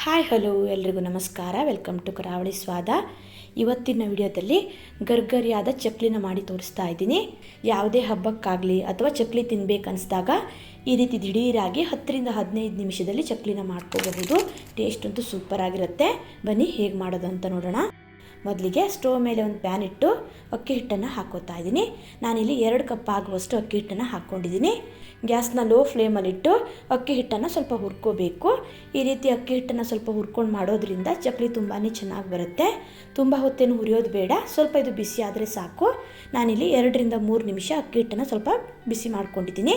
Hi hello ಎಲ್ರಿಗೂ ನಮಸ್ಕಾರ. Welcome to ಕರಾವಳಿ ಸ್ವಾದ. ಇವತ್ತಿನ ವಿಡಿಯೋದಲ್ಲಿ ಗರ್ಗರಿಯಾದ ಚಕ್ಲಿನ ಮಾಡಿ ತೋರಿಸ್ತಾ ಇದ್ದೀನಿ. ಯಾವುದೇ ಹಬ್ಬಕ್ಕಾಗಲಿ ಅಥವಾ ಚಕ್ಲಿ ತಿನ್ನಬೇಕನ್ನಿಸ್ದಾಗ ಈ ರೀತಿ ದಿಢೀರಾಗಿ 10ರಿಂದ 15 ನಿಮಿಷದಲ್ಲಿ ಚಕ್ಲಿನ ಮಾಡ್ಕೋಬಹುದು. ಟೇಸ್ಟ್ ಅಂತೂ ಸೂಪರ್ ಆಗಿರುತ್ತೆ. ಬನ್ನಿ ಹೇಗೆ ಮಾಡೋದು ಅಂತ ನೋಡೋಣ. ಮೊದಲಿಗೆ ಸ್ಟೋವ್ ಮೇಲೆ ಒಂದು ಪ್ಯಾನ್ ಇಟ್ಟು ಅಕ್ಕಿ ಹಿಟ್ಟನ್ನು ಹಾಕೋತಾ ಇದ್ದೀನಿ. ನಾನಿಲ್ಲಿ 2 ಕಪ್ ಆಗುವಷ್ಟು ಅಕ್ಕಿ ಹಿಟ್ಟನ್ನು ಹಾಕ್ಕೊಂಡಿದ್ದೀನಿ. ಗ್ಯಾಸ್ನ ಲೋ ಫ್ಲೇಮಲ್ಲಿಟ್ಟು ಅಕ್ಕಿ ಹಿಟ್ಟನ್ನು ಸ್ವಲ್ಪ ಹುರ್ಕೋಬೇಕು. ಈ ರೀತಿ ಅಕ್ಕಿ ಹಿಟ್ಟನ್ನು ಸ್ವಲ್ಪ ಹುರ್ಕೊಂಡು ಮಾಡೋದ್ರಿಂದ ಚಕ್ಲಿ ತುಂಬಾ ಚೆನ್ನಾಗಿ ಬರುತ್ತೆ. ತುಂಬ ಹೊತ್ತೇನು ಹುರಿಯೋದು ಬೇಡ, ಸ್ವಲ್ಪ ಇದು ಬಿಸಿ ಆದರೆ ಸಾಕು. ನಾನಿಲ್ಲಿ 2ರಿಂದ 3 ನಿಮಿಷ ಅಕ್ಕಿ ಹಿಟ್ಟನ್ನು ಸ್ವಲ್ಪ ಬಿಸಿ ಮಾಡ್ಕೊಂಡಿದ್ದೀನಿ.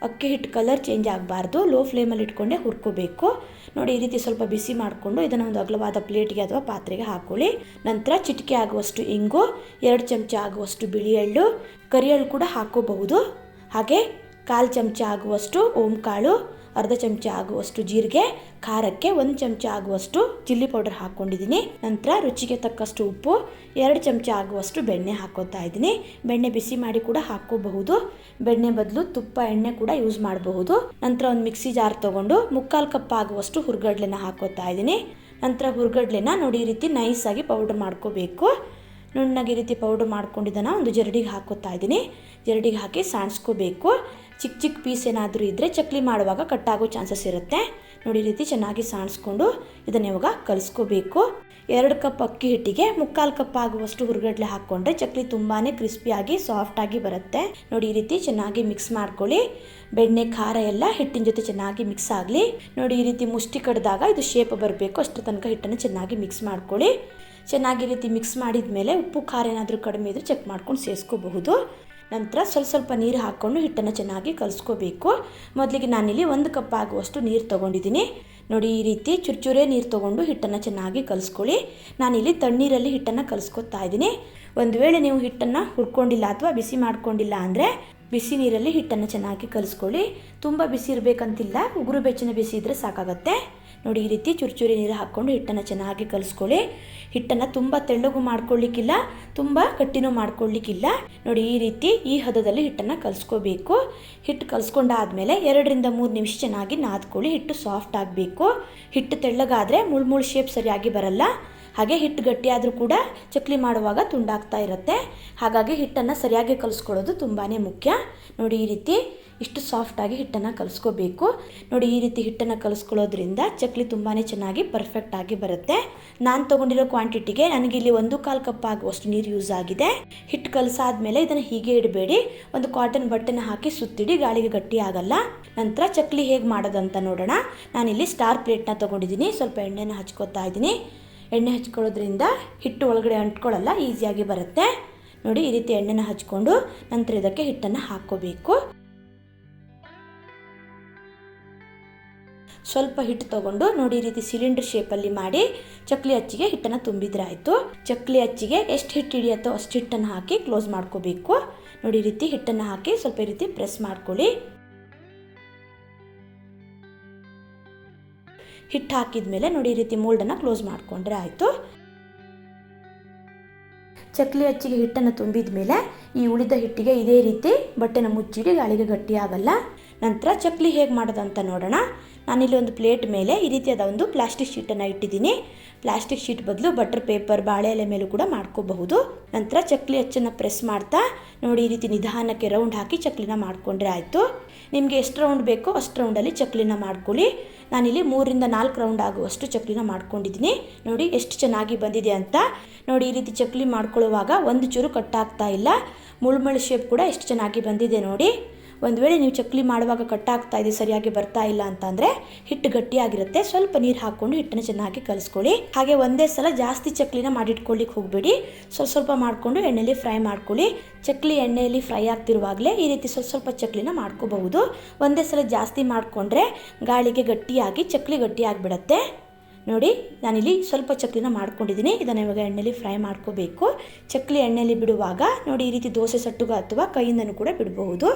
ಅಕ್ಕಿ ಹಿಟ್ಟು ಕಲರ್ ಚೇಂಜ್ ಆಗಬಾರ್ದು, ಲೋ ಫ್ಲೇಮಲ್ಲಿ ಇಟ್ಕೊಂಡೇ ಹುರ್ಕೋಬೇಕು. ನೋಡಿ, ಈ ರೀತಿ ಸ್ವಲ್ಪ ಬಿಸಿ ಮಾಡಿಕೊಂಡು ಇದನ್ನು ಒಂದು ಅಗಲವಾದ ಪ್ಲೇಟ್ಗೆ ಅಥವಾ ಪಾತ್ರೆಗೆ ಹಾಕೊಳ್ಳಿ. ನಂತರ ಚಿಟಿಕೆ ಆಗುವಷ್ಟು ಇಂಗು, 2 ಚಮಚ ಆಗುವಷ್ಟು ಬಿಳಿ ಎಳ್ಳು, ಕರಿ ಎಳ್ಳು ಕೂಡ ಹಾಕೋಬಹುದು. ಹಾಗೆ 1/4 ಚಮಚ ಆಗುವಷ್ಟು ಓಂಕಾಳು, ಅರ್ಧ ಚಮಚ ಆಗುವಷ್ಟು ಜೀರಿಗೆ, ಖಾರಕ್ಕೆ 1 ಚಮಚ ಆಗುವಷ್ಟು ಚಿಲ್ಲಿ ಪೌಡರ್ ಹಾಕ್ಕೊಂಡಿದ್ದೀನಿ. ನಂತರ ರುಚಿಗೆ ತಕ್ಕಷ್ಟು ಉಪ್ಪು, 2 ಚಮಚ ಆಗುವಷ್ಟು ಬೆಣ್ಣೆ ಹಾಕೋತಾ ಇದ್ದೀನಿ. ಬೆಣ್ಣೆ ಬಿಸಿ ಮಾಡಿ ಕೂಡ ಹಾಕೋಬಹುದು. ಬೆಣ್ಣೆ ಬದಲು ತುಪ್ಪ, ಎಣ್ಣೆ ಕೂಡ ಯೂಸ್ ಮಾಡಬಹುದು. ನಂತರ ಒಂದು ಮಿಕ್ಸಿ ಜಾರ್ ತೊಗೊಂಡು 3/4 ಕಪ್ ಆಗುವಷ್ಟು ಹುರ್ಗಡ್ಲೆನ ಹಾಕೋತಾ ಇದ್ದೀನಿ. ನಂತರ ಹುರ್ಗಡ್ಲೆನ ನೋಡಿ ಈ ರೀತಿ ನೈಸಾಗಿ ಪೌಡರ್ ಮಾಡ್ಕೋಬೇಕು. ನುಣ್ಣಗೆ ಈ ರೀತಿ ಪೌಡರ್ ಮಾಡ್ಕೊಂಡಿದ್ದನ್ನು ಒಂದು ಜರಡಿಗೆ ಹಾಕೋತಾ ಇದ್ದೀನಿ. ಜರಡಿಗೆ ಹಾಕಿ ಸಾಣಿಸ್ಕೋಬೇಕು. ಚಿಕ್ಕ ಚಿಕ್ಕ ಪೀಸ್ ಏನಾದರೂ ಇದ್ದರೆ ಚಕ್ಲಿ ಮಾಡುವಾಗ ಕಟ್ಟಾಗೋ ಚಾನ್ಸಸ್ ಇರುತ್ತೆ. ನೋಡಿ, ಈ ರೀತಿ ಚೆನ್ನಾಗಿ ಸಾಣಿಸ್ಕೊಂಡು ಇದನ್ನು ಇವಾಗ ಕಲಿಸ್ಕೋಬೇಕು. 2 ಕಪ್ ಅಕ್ಕಿ ಹಿಟ್ಟಿಗೆ 3/4 ಕಪ್ ಆಗುವಷ್ಟು ಹುರ್ಗಡ್ಲೆ ಹಾಕ್ಕೊಂಡ್ರೆ ಚಕ್ಲಿ ತುಂಬಾ ಕ್ರಿಸ್ಪಿಯಾಗಿ ಸಾಫ್ಟಾಗಿ ಬರುತ್ತೆ. ನೋಡಿ, ಈ ರೀತಿ ಚೆನ್ನಾಗಿ ಮಿಕ್ಸ್ ಮಾಡ್ಕೊಳ್ಳಿ. ಬೆಣ್ಣೆ, ಖಾರ ಎಲ್ಲ ಹಿಟ್ಟಿನ ಜೊತೆ ಚೆನ್ನಾಗಿ ಮಿಕ್ಸ್ ಆಗಲಿ. ನೋಡಿ, ಈ ರೀತಿ ಮುಷ್ಟಿ ಕಡ್ದಾಗ ಇದು ಶೇಪ್ ಬರಬೇಕು. ಅಷ್ಟರ ತನಕ ಹಿಟ್ಟನ್ನು ಚೆನ್ನಾಗಿ ಮಿಕ್ಸ್ ಮಾಡ್ಕೊಳ್ಳಿ. ಚೆನ್ನಾಗಿ ಈ ರೀತಿ ಮಿಕ್ಸ್ ಮಾಡಿದ ಮೇಲೆ ಉಪ್ಪು, ಖಾರ ಏನಾದರೂ ಕಡಿಮೆ ಇದ್ದರೆ ಚೆಕ್ ಮಾಡ್ಕೊಂಡು ಸೇರಿಸ್ಕೋಬಹುದು. ನಂತರ ಸ್ವಲ್ಪ ನೀರು ಹಾಕ್ಕೊಂಡು ಹಿಟ್ಟನ್ನು ಚೆನ್ನಾಗಿ ಕಲಿಸ್ಕೋಬೇಕು. ಮೊದಲಿಗೆ ನಾನಿಲ್ಲಿ 1 ಕಪ್ ಆಗುವಷ್ಟು ನೀರು ತೊಗೊಂಡಿದ್ದೀನಿ. ನೋಡಿ, ಈ ರೀತಿ ಚುರ್ಚುರೇ ನೀರು ತೊಗೊಂಡು ಹಿಟ್ಟನ್ನು ಚೆನ್ನಾಗಿ ಕಲಿಸ್ಕೊಳ್ಳಿ. ನಾನಿಲ್ಲಿ ತಣ್ಣೀರಲ್ಲಿ ಹಿಟ್ಟನ್ನು ಕಲಿಸ್ಕೊತಾ ಇದ್ದೀನಿ. ಒಂದು ವೇಳೆ ನೀವು ಹಿಟ್ಟನ್ನು ಹುರ್ಕೊಂಡಿಲ್ಲ ಅಥವಾ ಬಿಸಿ ಮಾಡ್ಕೊಂಡಿಲ್ಲ ಅಂದರೆ ಬಿಸಿ ನೀರಲ್ಲಿ ಹಿಟ್ಟನ್ನು ಚೆನ್ನಾಗಿ ಕಲಿಸ್ಕೊಳ್ಳಿ. ತುಂಬ ಬಿಸಿ ಇರಬೇಕಂತಿಲ್ಲ, ಉಗುರು ಬೆಚ್ಚನೆ ಬಿಸಿ ಇದ್ದರೆ ಸಾಕಾಗತ್ತೆ. ನೋಡಿ, ಈ ರೀತಿ ಚುರ್ಚುರಿ ನೀರು ಹಾಕ್ಕೊಂಡು ಹಿಟ್ಟನ್ನು ಚೆನ್ನಾಗಿ ಕಲಿಸ್ಕೊಳ್ಳಿ. ಹಿಟ್ಟನ್ನು ತುಂಬ ತೆಳ್ಳಗೂ ಮಾಡ್ಕೊಳ್ಳಿಕ್ಕಿಲ್ಲ, ತುಂಬ ಗಟ್ಟಿನೂ ಮಾಡ್ಕೊಳ್ಳಿಕ್ಕಿಲ್ಲ. ನೋಡಿ, ಈ ರೀತಿ ಈ ಹದದಲ್ಲಿ ಹಿಟ್ಟನ್ನು ಕಲಿಸ್ಕೋಬೇಕು. ಹಿಟ್ಟು ಕಲಿಸ್ಕೊಂಡಾದ್ಮೇಲೆ 2ರಿಂದ 3 ನಿಮಿಷ ಚೆನ್ನಾಗಿ ನಾದ್ಕೊಳ್ಳಿ. ಹಿಟ್ಟು ಸಾಫ್ಟ್ ಆಗಬೇಕು. ಹಿಟ್ಟು ತೆಳ್ಳಗಾದರೆ ಮುಳ್ಳು ಶೇಪ್ ಸರಿಯಾಗಿ ಬರಲ್ಲ. ಹಾಗೆ ಹಿಟ್ಟು ಗಟ್ಟಿಯಾದರೂ ಕೂಡ ಚಕ್ಲಿ ಮಾಡುವಾಗ ತುಂಡಾಗ್ತಾ ಇರುತ್ತೆ. ಹಾಗಾಗಿ ಹಿಟ್ಟನ್ನು ಸರಿಯಾಗಿ ಕಲಿಸ್ಕೊಳ್ಳೋದು ತುಂಬಾ ಮುಖ್ಯ. ನೋಡಿ, ಈ ರೀತಿ ಇಷ್ಟು ಸಾಫ್ಟಾಗಿ ಹಿಟ್ಟನ್ನು ಕಲಿಸ್ಕೋಬೇಕು. ನೋಡಿ, ಈ ರೀತಿ ಹಿಟ್ಟನ್ನು ಕಲಿಸ್ಕೊಳ್ಳೋದ್ರಿಂದ ಚಕ್ಲಿ ತುಂಬಾ ಚೆನ್ನಾಗಿ ಪರ್ಫೆಕ್ಟಾಗಿ ಬರುತ್ತೆ. ನಾನು ತೊಗೊಂಡಿರೋ ಕ್ವಾಂಟಿಟಿಗೆ ನನಗಿಲ್ಲಿ 1/4 ಕಪ್ ಆಗುವಷ್ಟು ನೀರು ಯೂಸ್ ಆಗಿದೆ. ಹಿಟ್ಟು ಕಲಸಾದ್ಮೇಲೆ ಇದನ್ನು ಹೀಗೆ ಇಡಬೇಡಿ, ಒಂದು ಕಾಟನ್ ಬಟ್ಟೆನ ಹಾಕಿ ಸುತ್ತಿಡಿ, ಗಾಳಿಗೆ ಗಟ್ಟಿ ಆಗಲ್ಲ. ನಂತರ ಚಕ್ಲಿ ಹೇಗೆ ಮಾಡೋದಂತ ನೋಡೋಣ. ನಾನಿಲ್ಲಿ ಸ್ಟಾರ್ ಪ್ಲೇಟ್ನ ತೊಗೊಂಡಿದ್ದೀನಿ. ಸ್ವಲ್ಪ ಎಣ್ಣೆನ ಹಚ್ಕೋತಾ ಇದ್ದೀನಿ. ಎಣ್ಣೆ ಹಚ್ಕೊಳ್ಳೋದ್ರಿಂದ ಹಿಟ್ಟು ಒಳಗಡೆ ಅಂಟ್ಕೊಳ್ಳಲ್ಲ, ಈಸಿಯಾಗಿ ಬರುತ್ತೆ. ನೋಡಿ, ಈ ರೀತಿ ಎಣ್ಣೆನ ಹಚ್ಕೊಂಡು ನಂತರ ಇದಕ್ಕೆ ಹಿಟ್ಟನ್ನು ಹಾಕ್ಕೋಬೇಕು. ಸ್ವಲ್ಪ ಹಿಟ್ಟು ತೊಗೊಂಡು ನೋಡಿ, ಈ ರೀತಿ ಸಿಲಿಂಡರ್ ಶೇಪಲ್ಲಿ ಮಾಡಿ ಚಕ್ಲಿ ಅಚ್ಚಿಗೆ ಹಿಟ್ಟನ್ನು ತುಂಬಿದ್ರೆ ಆಯಿತು. ಚಕ್ಲಿ ಅಚ್ಚಿಗೆ ಎಷ್ಟು ಹಿಟ್ಟು ಹಿಡಿಯುತ್ತೋ ಅಷ್ಟು ಹಿಟ್ಟನ್ನು ಹಾಕಿ ಕ್ಲೋಸ್ ಮಾಡ್ಕೋಬೇಕು. ನೋಡಿ, ಈ ರೀತಿ ಹಿಟ್ಟನ್ನು ಹಾಕಿ ಸ್ವಲ್ಪ ಈ ರೀತಿ ಪ್ರೆಸ್ ಮಾಡ್ಕೊಳ್ಳಿ. ಹಿಟ್ಟು ಹಾಕಿದ ಮೇಲೆ ನೋಡಿ, ಈ ರೀತಿ ಮೋಲ್ಡನ್ನು ಕ್ಲೋಸ್ ಮಾಡಿಕೊಂಡ್ರೆ ಆಯಿತು. ಚಕ್ಲಿ ಅಚ್ಚಿಗೆ ಹಿಟ್ಟನ್ನು ತುಂಬಿದ ಮೇಲೆ ಈ ಉಳಿದ ಹಿಟ್ಟಿಗೆ ಇದೇ ರೀತಿ ಬಟ್ಟೆನ ಮುಚ್ಚಿಡಿ, ಗಾಳಿಗೆ ಗಟ್ಟಿ ಆಗಲ್ಲ. ನಂತರ ಚಕ್ಲಿ ಹೇಗೆ ಮಾಡೋದಂತ ನೋಡೋಣ. ನಾನಿಲ್ಲಿ ಒಂದು ಪ್ಲೇಟ್ ಮೇಲೆ ಈ ರೀತಿಯಾದ ಒಂದು ಪ್ಲಾಸ್ಟಿಕ್ ಶೀಟನ್ನು ಇಟ್ಟಿದ್ದೀನಿ. ಪ್ಲಾಸ್ಟಿಕ್ ಶೀಟ್ ಬದಲು ಬಟರ್ ಪೇಪರ್, ಬಾಳೆ ಎಲೆ ಮೇಲೂ ಕೂಡ ಮಾಡ್ಕೋಬಹುದು. ನಂತರ ಚಕ್ಲಿ ಅಚ್ಚನ್ನು ಪ್ರೆಸ್ ಮಾಡ್ತಾ ನೋಡಿ, ಈ ರೀತಿ ನಿಧಾನಕ್ಕೆ ರೌಂಡ್ ಹಾಕಿ ಚಕ್ಲಿನ ಮಾಡಿಕೊಂಡ್ರೆ ಆಯಿತು. ನಿಮಗೆ ಎಷ್ಟು ರೌಂಡ್ ಬೇಕೋ ಅಷ್ಟು ರೌಂಡಲ್ಲಿ ಚಕ್ಲಿನ ಮಾಡ್ಕೊಳ್ಳಿ. ನಾನಿಲ್ಲಿ 3ರಿಂದ 4 ರೌಂಡ್ ಆಗುವಷ್ಟು ಚಕ್ಲಿನ ಮಾಡ್ಕೊಂಡಿದ್ದೀನಿ. ನೋಡಿ, ಎಷ್ಟು ಚೆನ್ನಾಗಿ ಬಂದಿದೆ ಅಂತ. ನೋಡಿ, ಈ ರೀತಿ ಚಕ್ಲಿ ಮಾಡ್ಕೊಳ್ಳುವಾಗ ಒಂದು ಚೂರು ಕಟ್ಟಾಗ್ತಾ ಇಲ್ಲ. ಮುಳ್ಳು ಶೇಪ್ ಕೂಡ ಎಷ್ಟು ಚೆನ್ನಾಗಿ ಬಂದಿದೆ ನೋಡಿ. ಒಂದು ವೇಳೆ ನೀವು ಚಕ್ಲಿ ಮಾಡುವಾಗ ಕಟ್ಟಾಗ್ತಾ ಇದೆ, ಸರಿಯಾಗಿ ಬರ್ತಾ ಇಲ್ಲ ಅಂತಂದರೆ ಹಿಟ್ಟು ಗಟ್ಟಿಯಾಗಿರುತ್ತೆ. ಸ್ವಲ್ಪ ನೀರು ಹಾಕ್ಕೊಂಡು ಹಿಟ್ಟನ್ನು ಚೆನ್ನಾಗಿ ಕಲಿಸ್ಕೊಳ್ಳಿ. ಹಾಗೆ ಒಂದೇ ಸಲ ಜಾಸ್ತಿ ಚಕ್ಲಿನ ಮಾಡಿಟ್ಕೊಳ್ಳಿಕ್ಕೆ ಹೋಗಬೇಡಿ. ಸ್ವಲ್ಪ ಮಾಡಿಕೊಂಡು ಎಣ್ಣೆಯಲ್ಲಿ ಫ್ರೈ ಮಾಡ್ಕೊಳ್ಳಿ. ಚಕ್ಲಿ ಎಣ್ಣೆಯಲ್ಲಿ ಫ್ರೈ ಆಗ್ತಿರುವಾಗಲೇ ಈ ರೀತಿ ಸ್ವಲ್ಪ ಚಕ್ಲಿನ ಮಾಡ್ಕೋಬಹುದು. ಒಂದೇ ಸಲ ಜಾಸ್ತಿ ಮಾಡಿಕೊಂಡ್ರೆ ಗಾಳಿಗೆ ಗಟ್ಟಿಯಾಗಿ ಚಕ್ಲಿ ಗಟ್ಟಿಯಾಗಿಬಿಡತ್ತೆ. ನೋಡಿ, ನಾನಿಲ್ಲಿ ಸ್ವಲ್ಪ ಚಕ್ಲಿನ ಮಾಡ್ಕೊಂಡಿದ್ದೀನಿ. ಇದನ್ನು ಇವಾಗ ಎಣ್ಣೆಯಲ್ಲಿ ಫ್ರೈ ಮಾಡ್ಕೋಬೇಕು. ಚಕ್ಲಿ ಎಣ್ಣೆಯಲ್ಲಿ ಬಿಡುವಾಗ ನೋಡಿ, ಈ ರೀತಿ ದೋಸೆ ಸಟ್ಟುಗ ಅಥವಾ ಕೈಯಿಂದನೂ ಕೂಡ ಬಿಡಬಹುದು.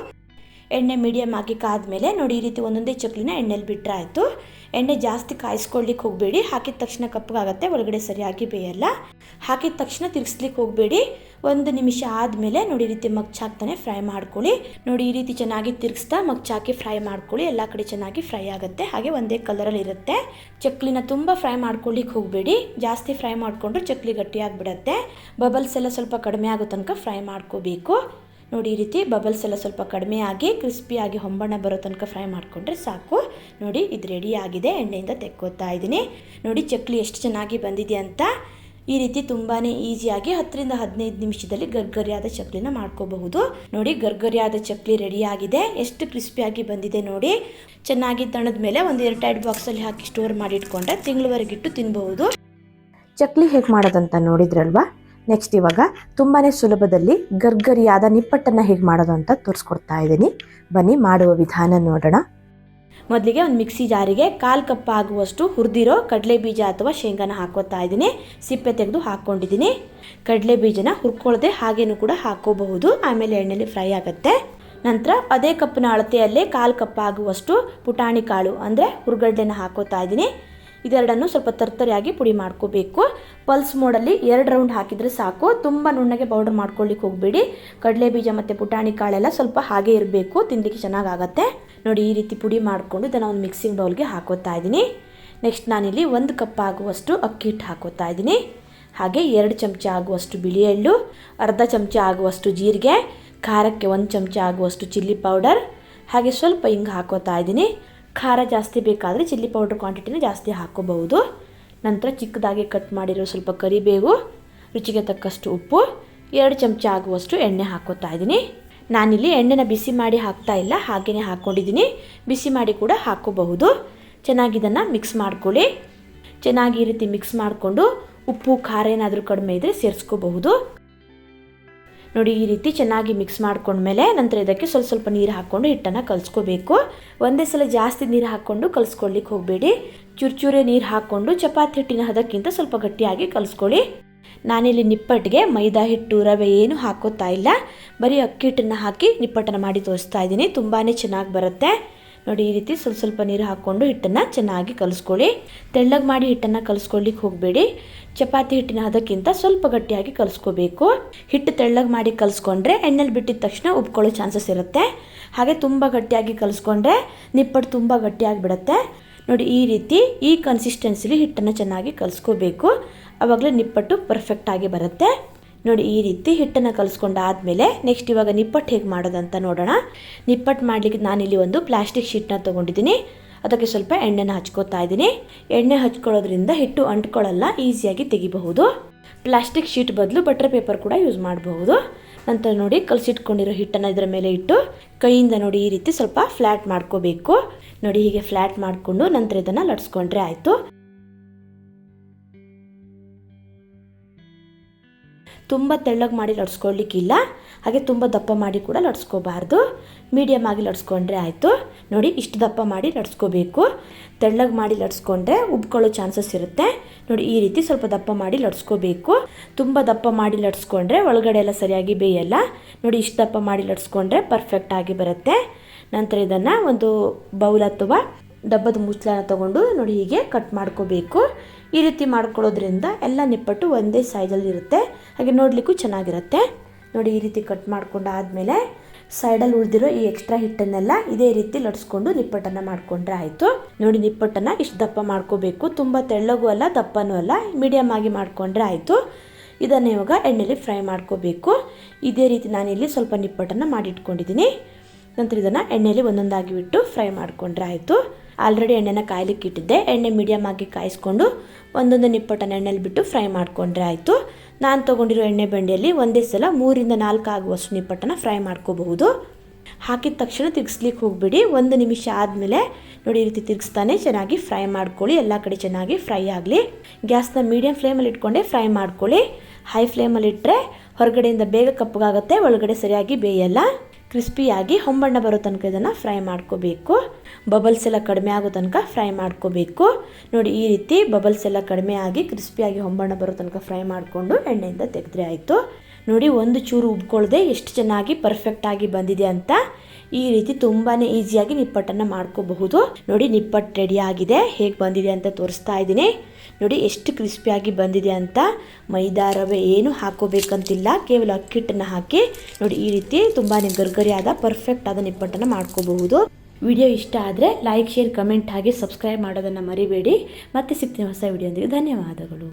ಎಣ್ಣೆ ಮೀಡಿಯಮ್ ಆಗಿ ಕಾದ್ಮೇಲೆ ನೋಡಿ, ಈ ರೀತಿ ಒಂದೊಂದೇ ಚಕ್ಲಿನ ಎಣ್ಣೆಯಲ್ಲಿ ಬಿಟ್ಟರೆ ಆಯಿತು. ಎಣ್ಣೆ ಜಾಸ್ತಿ ಕಾಯಿಸ್ಕೊಳ್ಳಿಕ್ಕೆ ಹೋಗಬೇಡಿ. ಹಾಕಿದ ತಕ್ಷಣ ಕಪ್ಪಗಾಗತ್ತೆ, ಒಳಗಡೆ ಸರಿಯಾಗಿ ಬೇಯಲ್ಲ. ಹಾಕಿದ ತಕ್ಷಣ ತಿರ್ಗಿಸ್ಲಿಕ್ಕೆ ಹೋಗಬೇಡಿ. 1 ನಿಮಿಷ ಆದಮೇಲೆ ನೋಡಿ ಈ ರೀತಿ ಮಗ್ಚಾಕ್ತಾನೆ ಫ್ರೈ ಮಾಡ್ಕೊಳ್ಳಿ. ನೋಡಿ ಈ ರೀತಿ ಚೆನ್ನಾಗಿ ತಿರ್ಗಿಸ್ತಾ ಮಗ್ಚಾಕಿ ಫ್ರೈ ಮಾಡ್ಕೊಳ್ಳಿ. ಎಲ್ಲ ಕಡೆ ಚೆನ್ನಾಗಿ ಫ್ರೈ ಆಗುತ್ತೆ. ಹಾಗೆ ಒಂದೇ ಕಲರಲ್ಲಿ ಇರುತ್ತೆ. ಚಕ್ಲಿನ ತುಂಬ ಫ್ರೈ ಮಾಡ್ಕೊಳ್ಳಿಕ್ಕೆ ಹೋಗಬೇಡಿ. ಜಾಸ್ತಿ ಫ್ರೈ ಮಾಡಿಕೊಂಡ್ರೆ ಚಕ್ಲಿ ಗಟ್ಟಿಯಾಗಿಬಿಡುತ್ತೆ. ಬಬಲ್ಸ್ ಎಲ್ಲ ಸ್ವಲ್ಪ ಕಡಿಮೆ ಆಗೋ ತನಕ ಫ್ರೈ ಮಾಡ್ಕೋಬೇಕು. ನೋಡಿ ಈ ರೀತಿ ಬಬಲ್ಸ್ ಎಲ್ಲ ಸ್ವಲ್ಪ ಕಡಿಮೆ ಆಗಿ ಕ್ರಿಸ್ಪಿಯಾಗಿ ಹೊಂಬಣ್ಣ ಬರೋ ತನಕ ಫ್ರೈ ಮಾಡಿಕೊಂಡ್ರೆ ಸಾಕು. ನೋಡಿ ಇದು ರೆಡಿ ಆಗಿದೆ. ಎಣ್ಣೆಯಿಂದ ತೆಕ್ಕೋತಾ ಇದ್ದೀನಿ. ನೋಡಿ ಚಕ್ಲಿ ಎಷ್ಟು ಚೆನ್ನಾಗಿ ಬಂದಿದೆ ಅಂತ. ಈ ರೀತಿ ತುಂಬಾ ಈಸಿಯಾಗಿ 10 ರಿಂದ 15 ನಿಮಿಷದಲ್ಲಿ ಗರ್ಗರಿಯಾದ ಚಕ್ಲಿನ ಮಾಡ್ಕೋಬಹುದು. ನೋಡಿ ಗರ್ಗರಿಯಾದ ಚಕ್ಲಿ ರೆಡಿಯಾಗಿದೆ. ಎಷ್ಟು ಕ್ರಿಸ್ಪಿಯಾಗಿ ಬಂದಿದೆ ನೋಡಿ. ಚೆನ್ನಾಗಿ ತಣದ ಮೇಲೆ ಒಂದು ಏರ್ಟೈಟ್ ಬಾಕ್ಸಲ್ಲಿ ಹಾಕಿ ಸ್ಟೋರ್ ಮಾಡಿ ಇಟ್ಕೊಂಡ್ರೆ ತಿಂಗಳವರೆಗಿಟ್ಟು ತಿನ್ಬಹುದು. ಚಕ್ಲಿ ಹೇಗೆ ಮಾಡೋದಂತ ನೋಡಿದ್ರಲ್ವಾ. ನೆಕ್ಸ್ಟ್ ಇವಾಗ ತುಂಬಾ ಸುಲಭದಲ್ಲಿ ಗರ್ಗರಿಯಾದ ನಿಪ್ಪಟ್ಟನ್ನು ಹೇಗೆ ಮಾಡೋದು ಅಂತ ತೋರಿಸ್ಕೊಡ್ತಾ ಇದ್ದೀನಿ. ಬನ್ನಿ ಮಾಡುವ ವಿಧಾನ ನೋಡೋಣ. ಮೊದಲಿಗೆ ಒಂದು ಮಿಕ್ಸಿ ಜಾರಿಗೆ 1/4 ಕಪ್ ಆಗುವಷ್ಟು ಹುರಿದಿರೋ ಕಡಲೆ ಬೀಜ ಅಥವಾ ಶೇಂಗಾನ ಹಾಕೋತಾ ಇದ್ದೀನಿ. ಸಿಪ್ಪೆ ತೆಗೆದು ಹಾಕ್ಕೊಂಡಿದ್ದೀನಿ. ಕಡಲೆ ಬೀಜನ ಹುರ್ಕೊಳ್ಳದೆ ಹಾಗೇನೂ ಕೂಡ ಹಾಕೋಬಹುದು. ಆಮೇಲೆ ಎಣ್ಣೆಲಿ ಫ್ರೈ ಆಗುತ್ತೆ. ನಂತರ ಅದೇ ಕಪ್ಪಿನ ಅಳತೆಯಲ್ಲೇ 1/4 ಕಪ್ ಆಗುವಷ್ಟು ಪುಟಾಣಿ ಕಾಳು ಅಂದರೆ ಹುರ್ಗಡ್ಡೆನ ಹಾಕೋತಾ ಇದ್ದೀನಿ. ಇದೆರಡನ್ನು ಸ್ವಲ್ಪ ತರ್ತರಿಯಾಗಿ ಪುಡಿ ಮಾಡ್ಕೋಬೇಕು. ಪಲ್ಸ್ ಮೋಡಲ್ಲಿ 2 ರೌಂಡ್ ಹಾಕಿದರೆ ಸಾಕು. ತುಂಬ ನುಣ್ಣಗೆ ಪೌಡರ್ ಮಾಡ್ಕೊಳ್ಳಿಕ್ಕೆ ಹೋಗಬೇಡಿ. ಕಡಲೆ ಬೀಜ ಮತ್ತು ಪುಟಾಣಿ ಕಾಳೆಲ್ಲ ಸ್ವಲ್ಪ ಹಾಗೆ ಇರಬೇಕು. ತಿನ್ನಲಿಕ್ಕೆ ಚೆನ್ನಾಗಾಗತ್ತೆ. ನೋಡಿ ಈ ರೀತಿ ಪುಡಿ ಮಾಡಿಕೊಂಡು ಇದನ್ನು ಒಂದು ಮಿಕ್ಸಿಂಗ್ ಬೌಲ್ಗೆ ಹಾಕೋತಾ ಇದ್ದೀನಿ. ನೆಕ್ಸ್ಟ್ ನಾನಿಲ್ಲಿ 1 ಕಪ್ ಆಗುವಷ್ಟು ಅಕ್ಕಿ ಹಿಟ್ಟು ಹಾಕೋತಾ ಇದ್ದೀನಿ. ಹಾಗೆ 2 ಚಮಚ ಆಗುವಷ್ಟು ಬಿಳಿ ಎಳ್ಳು, ಅರ್ಧ ಚಮಚ ಆಗುವಷ್ಟು ಜೀರಿಗೆ, ಖಾರಕ್ಕೆ 1 ಚಮಚ ಆಗುವಷ್ಟು ಚಿಲ್ಲಿ ಪೌಡರ್, ಹಾಗೆ ಸ್ವಲ್ಪ ಹಿಂಗೆ ಹಾಕೋತಾ ಇದ್ದೀನಿ. ಖಾರ ಜಾಸ್ತಿ ಬೇಕಾದರೆ ಚಿಲ್ಲಿ ಪೌಡ್ರ್ ಕ್ವಾಂಟಿಟಿನ ಜಾಸ್ತಿ ಹಾಕೋಬಹುದು. ನಂತರ ಚಿಕ್ಕದಾಗಿ ಕಟ್ ಮಾಡಿರೋ ಸ್ವಲ್ಪ ಕರಿಬೇವು, ರುಚಿಗೆ ತಕ್ಕಷ್ಟು ಉಪ್ಪು, 2 ಚಮಚ ಆಗುವಷ್ಟು ಎಣ್ಣೆ ಹಾಕೋತಾ ಇದ್ದೀನಿ. ನಾನಿಲ್ಲಿ ಎಣ್ಣೆನ ಬಿಸಿ ಮಾಡಿ ಹಾಕ್ತಾ ಇಲ್ಲ, ಹಾಗೆಯೇ ಹಾಕ್ಕೊಂಡಿದ್ದೀನಿ. ಬಿಸಿ ಮಾಡಿ ಕೂಡ ಹಾಕೋಬಹುದು. ಚೆನ್ನಾಗಿ ಇದನ್ನು ಮಿಕ್ಸ್ ಮಾಡ್ಕೊಳ್ಳಿ. ಚೆನ್ನಾಗಿ ಈ ರೀತಿ ಮಿಕ್ಸ್ ಮಾಡಿಕೊಂಡು ಉಪ್ಪು ಖಾರ ಏನಾದರೂ ಕಡಿಮೆ ಇದ್ದರೆ ಸೇರಿಸ್ಕೋಬಹುದು. ನೋಡಿ ಈ ರೀತಿ ಚೆನ್ನಾಗಿ ಮಿಕ್ಸ್ ಮಾಡ್ಕೊಂಡ್ಮೇಲೆ ನಂತರ ಇದಕ್ಕೆ ಸ್ವಲ್ಪ ನೀರು ಹಾಕ್ಕೊಂಡು ಹಿಟ್ಟನ್ನು ಕಲಿಸ್ಕೋಬೇಕು. ಒಂದೇ ಸಲ ಜಾಸ್ತಿ ನೀರು ಹಾಕ್ಕೊಂಡು ಕಲಿಸ್ಕೊಳ್ಳಿಕ್ಕೆ ಹೋಗಬೇಡಿ. ಚೂರೇ ನೀರು ಹಾಕ್ಕೊಂಡು ಚಪಾತಿ ಹಿಟ್ಟಿನ ಹದಕ್ಕಿಂತ ಸ್ವಲ್ಪ ಗಟ್ಟಿಯಾಗಿ ಕಲಿಸ್ಕೊಳ್ಳಿ. ನಾನಿಲ್ಲಿ ನಿಪ್ಪಟ್ಟಿಗೆ ಮೈದಾ ಹಿಟ್ಟು ರವೆ ಏನು ಹಾಕೋತಾ ಇಲ್ಲ. ಬರೀ ಅಕ್ಕಿ ಹಿಟ್ಟನ್ನು ಹಾಕಿ ನಿಪ್ಪಟ್ಟನ್ನು ಮಾಡಿ ತೋರಿಸ್ತಾ ಇದ್ದೀನಿ. ತುಂಬಾ ಚೆನ್ನಾಗಿ ಬರುತ್ತೆ. ನೋಡಿ ಈ ರೀತಿ ಸ್ವಲ್ಪ ನೀರು ಹಾಕ್ಕೊಂಡು ಹಿಟ್ಟನ್ನು ಚೆನ್ನಾಗಿ ಕಲಿಸ್ಕೊಳ್ಳಿ. ತೆಳ್ಳಗೆ ಮಾಡಿ ಹಿಟ್ಟನ್ನು ಕಲಿಸ್ಕೊಳ್ಳಿಕ್ಕೆ ಹೋಗಬೇಡಿ. ಚಪಾತಿ ಹಿಟ್ಟಿನ ಹದಕ್ಕಿಂತ ಸ್ವಲ್ಪ ಗಟ್ಟಿಯಾಗಿ ಕಲಿಸ್ಕೋಬೇಕು. ಹಿಟ್ಟು ತೆಳ್ಳಗೆ ಮಾಡಿ ಕಲಿಸ್ಕೊಂಡ್ರೆ ಎಣ್ಣೆಲಿ ಬಿಟ್ಟಿದ ತಕ್ಷಣ ಉಬ್ಕೊಳ್ಳೋ ಚಾನ್ಸಸ್ ಇರುತ್ತೆ. ಹಾಗೆ ತುಂಬ ಗಟ್ಟಿಯಾಗಿ ಕಲಿಸ್ಕೊಂಡ್ರೆ ನಿಪ್ಪಟ್ಟು ತುಂಬ ಗಟ್ಟಿಯಾಗಿ ಬಿಡುತ್ತೆ. ನೋಡಿ ಈ ರೀತಿ ಈ ಕನ್ಸಿಸ್ಟೆನ್ಸಿಲಿ ಹಿಟ್ಟನ್ನು ಚೆನ್ನಾಗಿ ಕಲಿಸ್ಕೋಬೇಕು. ಆವಾಗಲೇ ನಿಪ್ಪಟ್ಟು ಪರ್ಫೆಕ್ಟಾಗಿ ಬರುತ್ತೆ. ನೋಡಿ ಈ ರೀತಿ ಹಿಟ್ಟನ್ನು ಕಲಿಸ್ಕೊಂಡಾದಮೇಲೆ ನೆಕ್ಸ್ಟ್ ಇವಾಗ ನಿಪ್ಪಟ್ಟು ಹೇಗೆ ಮಾಡೋದಂತ ನೋಡೋಣ. ನಿಪ್ಪಟ್ಟು ಮಾಡಲಿಕ್ಕೆ ನಾನಿಲ್ಲಿ ಒಂದು ಪ್ಲಾಸ್ಟಿಕ್ ಶೀಟ್ನ ತೊಗೊಂಡಿದ್ದೀನಿ. ಅದಕ್ಕೆ ಸ್ವಲ್ಪ ಎಣ್ಣೆನ ಹಚ್ಕೋತಾ ಇದ್ದೀನಿ. ಎಣ್ಣೆ ಹಚ್ಕೊಳ್ಳೋದ್ರಿಂದ ಹಿಟ್ಟು ಅಂಟ್ಕೊಳ್ಳಲ್ಲ, ಈಸಿಯಾಗಿ ತೆಗಿಬಹುದು. ಪ್ಲಾಸ್ಟಿಕ್ ಶೀಟ್ ಬದಲು ಬಟರ್ ಪೇಪರ್ ಕೂಡ ಯೂಸ್ ಮಾಡಬಹುದು. ನಂತರ ನೋಡಿ ಕಲಸಿಟ್ಕೊಂಡಿರೋ ಹಿಟ್ಟನ್ನು ಇದರ ಮೇಲೆ ಇಟ್ಟು ಕೈಯಿಂದ ನೋಡಿ ಈ ರೀತಿ ಸ್ವಲ್ಪ ಫ್ಲ್ಯಾಟ್ ಮಾಡ್ಕೋಬೇಕು. ನೋಡಿ ಹೀಗೆ ಫ್ಲ್ಯಾಟ್ ಮಾಡಿಕೊಂಡು ನಂತರ ಇದನ್ನು ಲಟ್ಸ್ಕೊಂಡ್ರೆ ಆಯಿತು. ತುಂಬ ತೆಳ್ಳಗೆ ಮಾಡಿ ಲಟ್ಸ್ಕೊಳ್ಳಿಕ್ಕಿಲ್ಲ, ಹಾಗೆ ತುಂಬ ದಪ್ಪ ಮಾಡಿ ಕೂಡ ಲಟ್ಸ್ಕೋಬಾರ್ದು. ಮೀಡಿಯಮ್ ಆಗಿ ಲಟ್ಸ್ಕೊಂಡ್ರೆ ಆಯಿತು. ನೋಡಿ ಇಷ್ಟು ದಪ್ಪ ಮಾಡಿ ಲಟ್ಸ್ಕೋಬೇಕು. ತೆಳ್ಳಗೆ ಮಾಡಿ ಲಟ್ಸ್ಕೊಂಡ್ರೆ ಉಬ್ಕೊಳ್ಳೋ ಚಾನ್ಸಸ್ ಇರುತ್ತೆ. ನೋಡಿ ಈ ರೀತಿ ಸ್ವಲ್ಪ ದಪ್ಪ ಮಾಡಿ ಲಟ್ಸ್ಕೋಬೇಕು. ತುಂಬ ದಪ್ಪ ಮಾಡಿ ಲಟ್ಸ್ಕೊಂಡ್ರೆ ಒಳಗಡೆ ಎಲ್ಲ ಸರಿಯಾಗಿ ಬೇಯಲ್ಲ. ನೋಡಿ ಇಷ್ಟು ದಪ್ಪ ಮಾಡಿ ಲಟ್ಸ್ಕೊಂಡ್ರೆ ಪರ್ಫೆಕ್ಟಾಗಿ ಬರುತ್ತೆ. ನಂತರ ಇದನ್ನು ಒಂದು ಬೌಲ್ ಅಥವಾ ಡಬ್ಬದ ಮುಚ್ಚಳನ ತೊಗೊಂಡು ನೋಡಿ ಹೀಗೆ ಕಟ್ ಮಾಡ್ಕೋಬೇಕು. ಈ ರೀತಿ ಮಾಡ್ಕೊಳ್ಳೋದ್ರಿಂದ ಎಲ್ಲ ನಿಪ್ಪಟ್ಟು ಒಂದೇ ಸೈಜಲ್ಲಿ ಇರುತ್ತೆ, ಹಾಗೆ ನೋಡಲಿಕ್ಕೂ ಚೆನ್ನಾಗಿರುತ್ತೆ. ನೋಡಿ ಈ ರೀತಿ ಕಟ್ ಮಾಡ್ಕೊಂಡಾದಮೇಲೆ ಸೈಡಲ್ಲಿ ಉಳಿದಿರೋ ಈ ಎಕ್ಸ್ಟ್ರಾ ಹಿಟ್ಟನ್ನೆಲ್ಲ ಇದೇ ರೀತಿ ಲಟ್ಸ್ಕೊಂಡು ನಿಪ್ಪಟ್ಟನ್ನು ಮಾಡಿಕೊಂಡ್ರೆ ಆಯಿತು. ನೋಡಿ ನಿಪ್ಪಟ್ಟನ್ನು ಇಷ್ಟು ದಪ್ಪ ಮಾಡ್ಕೋಬೇಕು. ತುಂಬ ತೆಳ್ಳಗೂ ಅಲ್ಲ ದಪ್ಪನೂ ಅಲ್ಲ, ಮೀಡಿಯಮ್ ಆಗಿ ಮಾಡಿಕೊಂಡ್ರೆ ಆಯಿತು. ಇದನ್ನು ಇವಾಗ ಎಣ್ಣೆಲಿ ಫ್ರೈ ಮಾಡ್ಕೋಬೇಕು. ಇದೇ ರೀತಿ ನಾನಿಲ್ಲಿ ಸ್ವಲ್ಪ ನಿಪ್ಪಟ್ಟನ್ನು ಮಾಡಿಟ್ಕೊಂಡಿದ್ದೀನಿ. ನಂತರ ಇದನ್ನು ಎಣ್ಣೆಯಲ್ಲಿ ಒಂದೊಂದಾಗಿ ಬಿಟ್ಟು ಫ್ರೈ ಮಾಡಿಕೊಂಡ್ರೆ ಆಯಿತು. ಆಲ್ರೆಡಿ ಎಣ್ಣೆನ ಕಾಯ್ಲಿಕ್ಕೆ ಇಟ್ಟಿದ್ದೆ. ಎಣ್ಣೆ ಮೀಡಿಯಮ್ ಆಗಿ ಕಾಯಿಸ್ಕೊಂಡು ಒಂದೊಂದು ನಿಪ್ಪಟ್ಟನ್ನು ಎಣ್ಣೆಲಿ ಬಿಟ್ಟು ಫ್ರೈ ಮಾಡಿಕೊಂಡ್ರೆ ಆಯಿತು. ನಾನು ತೊಗೊಂಡಿರೋ ಎಣ್ಣೆ ಬಂಡಿಯಲ್ಲಿ ಒಂದೇ ಸಲ 3 ರಿಂದ 4 ಆಗುವಷ್ಟು ನಿಪ್ಪಟ್ಟನ್ನು ಫ್ರೈ ಮಾಡ್ಕೋಬಹುದು. ಹಾಕಿದ ತಕ್ಷಣ ತಿರ್ಗಿಸ್ಲಿಕ್ಕೆ ಹೋಗ್ಬಿಡಿ. 1 ನಿಮಿಷ ಆದಮೇಲೆ ನೋಡಿ ಈ ರೀತಿ ತಿರ್ಗಿಸ್ತಾನೆ ಚೆನ್ನಾಗಿ ಫ್ರೈ ಮಾಡ್ಕೊಳ್ಳಿ. ಎಲ್ಲ ಕಡೆ ಚೆನ್ನಾಗಿ ಫ್ರೈ ಆಗಲಿ. ಗ್ಯಾಸ್ನ ಮೀಡಿಯಮ್ ಫ್ಲೇಮಲ್ಲಿ ಇಟ್ಕೊಂಡೆ ಫ್ರೈ ಮಾಡ್ಕೊಳ್ಳಿ. ಹೈ ಫ್ಲೇಮಲ್ಲಿ ಇಟ್ಟರೆ ಹೊರಗಡೆಯಿಂದ ಬೇಗ ಕಪ್ಪಗಾಗುತ್ತೆ, ಒಳಗಡೆ ಸರಿಯಾಗಿ ಬೇಯಲ್ಲ. ಕ್ರಿಸ್ಪಿಯಾಗಿ ಹೊಂಬಣ್ಣ ಬರೋ ತನಕ ಇದನ್ನು ಫ್ರೈ ಮಾಡ್ಕೋಬೇಕು. ಬಬಲ್ಸ್ ಎಲ್ಲ ಕಡಿಮೆ ಆಗೋ ತನಕ ಫ್ರೈ ಮಾಡ್ಕೋಬೇಕು. ನೋಡಿ ಈ ರೀತಿ ಬಬಲ್ಸ್ ಎಲ್ಲ ಕಡಿಮೆ ಆಗಿ ಕ್ರಿಸ್ಪಿಯಾಗಿ ಹೊಂಬಣ್ಣ ಬರೋ ತನಕ ಫ್ರೈ ಮಾಡಿಕೊಂಡು ಎಣ್ಣೆಯಿಂದ ತೆಗೆದ್ರೆ ಆಯಿತು. ನೋಡಿ ಒಂದು ಚೂರು ಉಬ್ಕೊಳ್ಳದೆ ಎಷ್ಟು ಚೆನ್ನಾಗಿ ಪರ್ಫೆಕ್ಟಾಗಿ ಬಂದಿದೆ ಅಂತ. ಈ ರೀತಿ ತುಂಬಾ ಈಸಿಯಾಗಿ ನಿಪ್ಪಟ್ಟನ್ನು ಮಾಡ್ಕೋಬಹುದು. ನೋಡಿ ನಿಪ್ಪಟ್ಟು ರೆಡಿ ಆಗಿದೆ. ಹೇಗೆ ಬಂದಿದೆ ಅಂತ ತೋರಿಸ್ತಾ ಇದ್ದೀನಿ. ನೋಡಿ ಎಷ್ಟು ಕ್ರಿಸ್ಪಿಯಾಗಿ ಬಂದಿದೆ ಅಂತ. ಮೈದಾ ರವೆ ಏನು ಹಾಕೋಬೇಕಂತಿಲ್ಲ, ಕೇವಲ ಅಕ್ಕಿ ಹಿಟ್ಟನ್ನು ಹಾಕಿ ನೋಡಿ ಈ ರೀತಿ ತುಂಬಾ ಗರ್ಗರಿಯಾದ ಪರ್ಫೆಕ್ಟ್ ಆದ ನಿಪ್ಪಟ್ಟನ್ನು ಮಾಡ್ಕೋಬಹುದು. ವಿಡಿಯೋ ಇಷ್ಟ ಆದರೆ ಲೈಕ್, ಶೇರ್, ಕಮೆಂಟ್ ಹಾಗೆ ಸಬ್ಸ್ಕ್ರೈಬ್ ಮಾಡೋದನ್ನು ಮರಿಬೇಡಿ. ಮತ್ತೆ ಸಿಗ್ತೀನಿ ಹೊಸ ವಿಡಿಯೋದೊಂದಿಗೆ. ಧನ್ಯವಾದಗಳು.